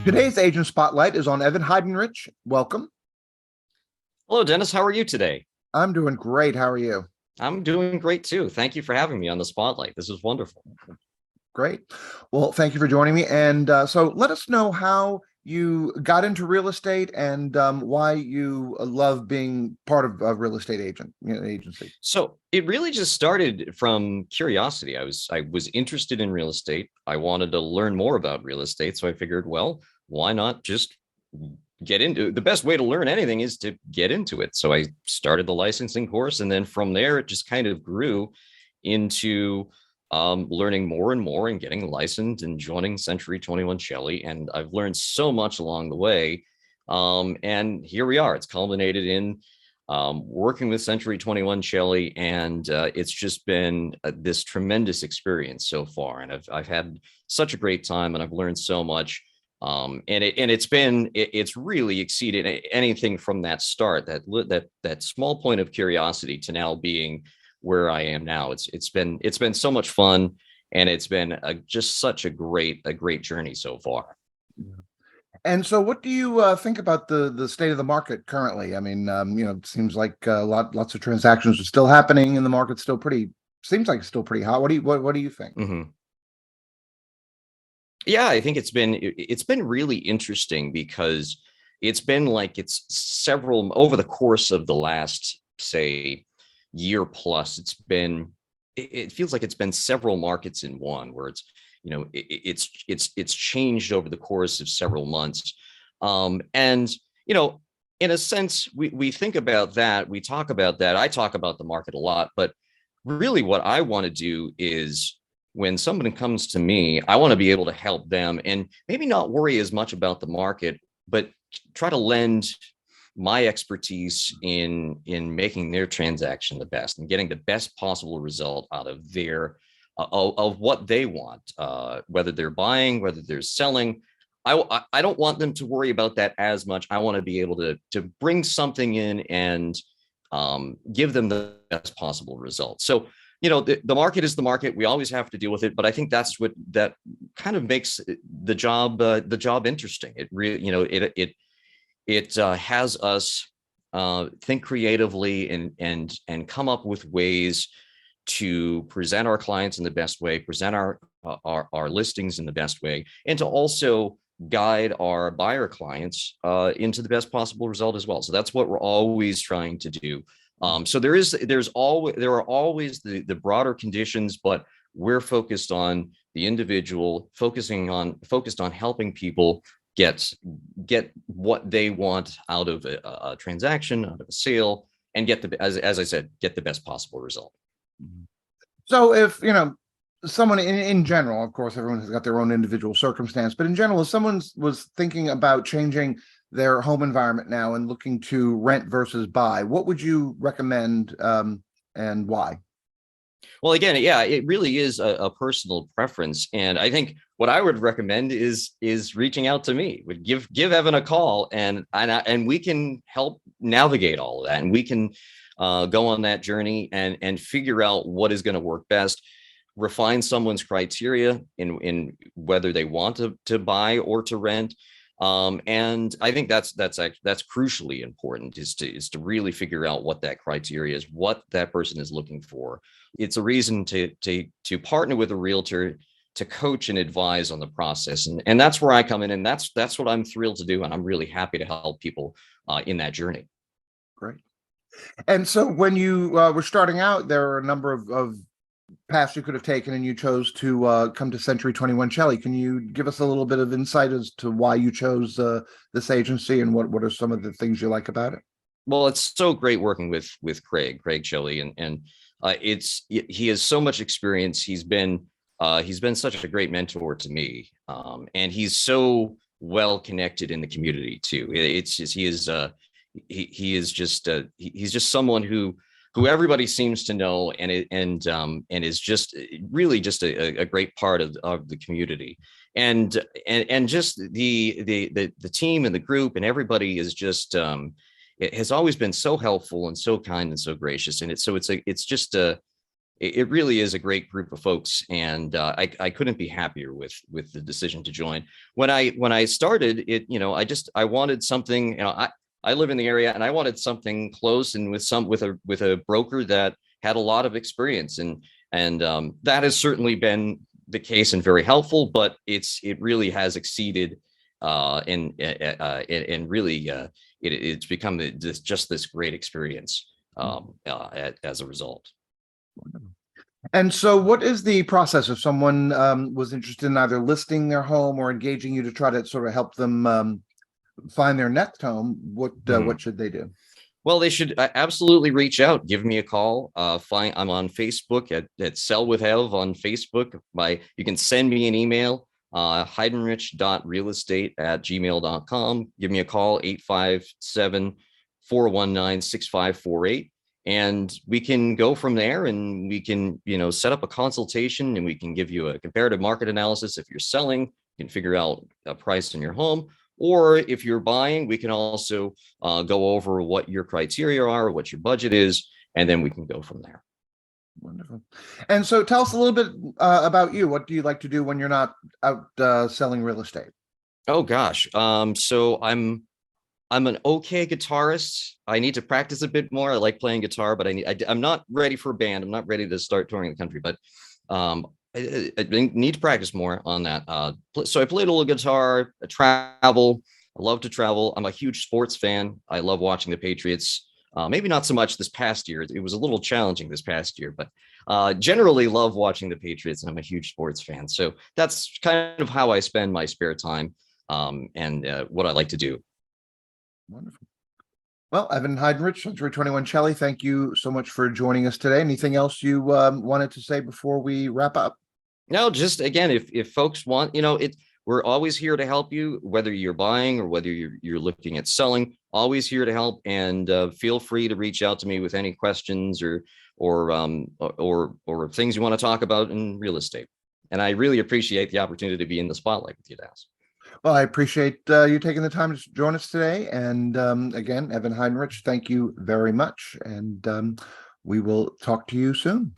Today's Agent Spotlight is on Evan Heidenrich. Welcome. Hello, Dennis. How are you today? I'm doing great. How are you? I'm doing great too. Thank you for having me on the spotlight. This is wonderful. Great. Well, thank you for joining me. And so let us know how you got into real estate and why you love being part of a real estate agency. So it really just started from curiosity. I was interested in real estate. I wanted to learn more about real estate. So I figured, well, why not just get into it? The best way to learn anything is to get into it. So I started the licensing course, and then from there it just kind of grew into learning more and more and getting licensed and joining Century 21 Shelley. And I've learned so much along the way. And here we are. It's culminated in working with Century 21 Shelley, and it's just been this tremendous experience so far. And I've had such a great time, and I've learned so much. It's really exceeded anything from that start, that small point of curiosity to now being where I am now. It's been so much fun, and it's been just such a great journey so far. And so what do you think about the state of the market currently? I mean, it seems like lots of transactions are still happening, and the market's still seems like it's still pretty hot. What do you think? Mm-hmm. Yeah, I think it's been really interesting because it's been like it's several over the course of the last, say, year plus. It feels like it's been several markets in one, where it's changed over the course of several months. And in a sense, we think about that, we talk about that. I talk about the market a lot, but really what I want to do is, when somebody comes to me, I want to be able to help them and maybe not worry as much about the market, but try to lend my expertise in making their transaction the best and getting the best possible result out of of what they want, whether they're buying, whether they're selling. I don't want them to worry about that as much. I want to be able to bring something in and give them the best possible result. So the market is the market. We always have to deal with it, but I think that kind of makes the job interesting. It really, it has us think creatively and come up with ways to present our clients in the best way, present our listings in the best way, and to also guide our buyer clients into the best possible result as well. So that's what we're always trying to do. So there are always the broader conditions, but we're focused on the individual, focused on helping people get what they want out of a transaction, out of a sale, and as I said, get the best possible result. So if someone in general, of course, everyone has got their own individual circumstance, but in general, if someone was thinking about changing their home environment now and looking to rent versus buy, what would you recommend, and why? Well, again, yeah, it really is a personal preference, and I think what I would recommend is reaching out to me. Would give Evan a call, and we can help navigate all of that, and we can go on that journey and figure out what is going to work best. Refine someone's criteria in whether they want to buy or to rent. And I think that's crucially important, is to really figure out what that criteria is, what that person is looking for. It's a reason to partner with a realtor, to coach and advise on the process. And that's where I come in. And that's what I'm thrilled to do. And I'm really happy to help people in that journey. Great. And so when you were starting out, there are a number of paths you could have taken, and you chose to come to Century 21 Shelley. Can you give us a little bit of insight as to why you chose this agency, and what are some of the things you like about it? Well, it's so great working with Craig Shelley, and he has so much experience. He's been such a great mentor to me, and he's so well connected in the community too. It's just he's just someone who everybody seems to know, and is just really just a great part of the community, and just the team and the group and everybody is just it has always been so helpful and so kind and so gracious, and it's just it really is a great group of folks, and I couldn't be happier with the decision to join. When I started it, I wanted something. I live in the area, and I wanted something close and with a broker that had a lot of experience, and that has certainly been the case and very helpful. But it really has exceeded, and really it's become just this great experience as a result. Wonderful. And so what is the process if someone was interested in either listing their home or engaging you to try to sort of help them find their next home? What should they do? Well, they should absolutely reach out. Give me a call. I'm on Facebook at Sell with Ev on Facebook. You can send me an email, heidenrich.realestate@gmail.com. Give me a call, 857-419-6548. And we can go from there, and we can, set up a consultation, and we can give you a comparative market analysis. If you're selling, you can figure out a price in your home. Or if you're buying, we can also go over what your criteria are, what your budget is, and then we can go from there. Wonderful. And so tell us a little bit about you. What do you like to do when you're not out selling real estate? Oh, gosh. So I'm an okay guitarist. I need to practice a bit more. I like playing guitar, but I'm not ready for a band. I'm not ready to start touring the country, but I need to practice more on that. So I played a little guitar, I travel. I love to travel. I'm a huge sports fan. I love watching the Patriots. Maybe not so much this past year. It was a little challenging this past year, but generally love watching the Patriots, and I'm a huge sports fan. So that's kind of how I spend my spare time, and what I like to do. Wonderful. Well, Evan Heidenrich, Century 21 Shelley, thank you so much for joining us today. Anything else you wanted to say before we wrap up? No, just again, if folks want, we're always here to help you, whether you're buying or whether you're looking at selling. Always here to help, and feel free to reach out to me with any questions or things you want to talk about in real estate. And I really appreciate the opportunity to be in the spotlight with you, Daz. Well, I appreciate you taking the time to join us today. And again, Evan Heidenrich, thank you very much. And we will talk to you soon.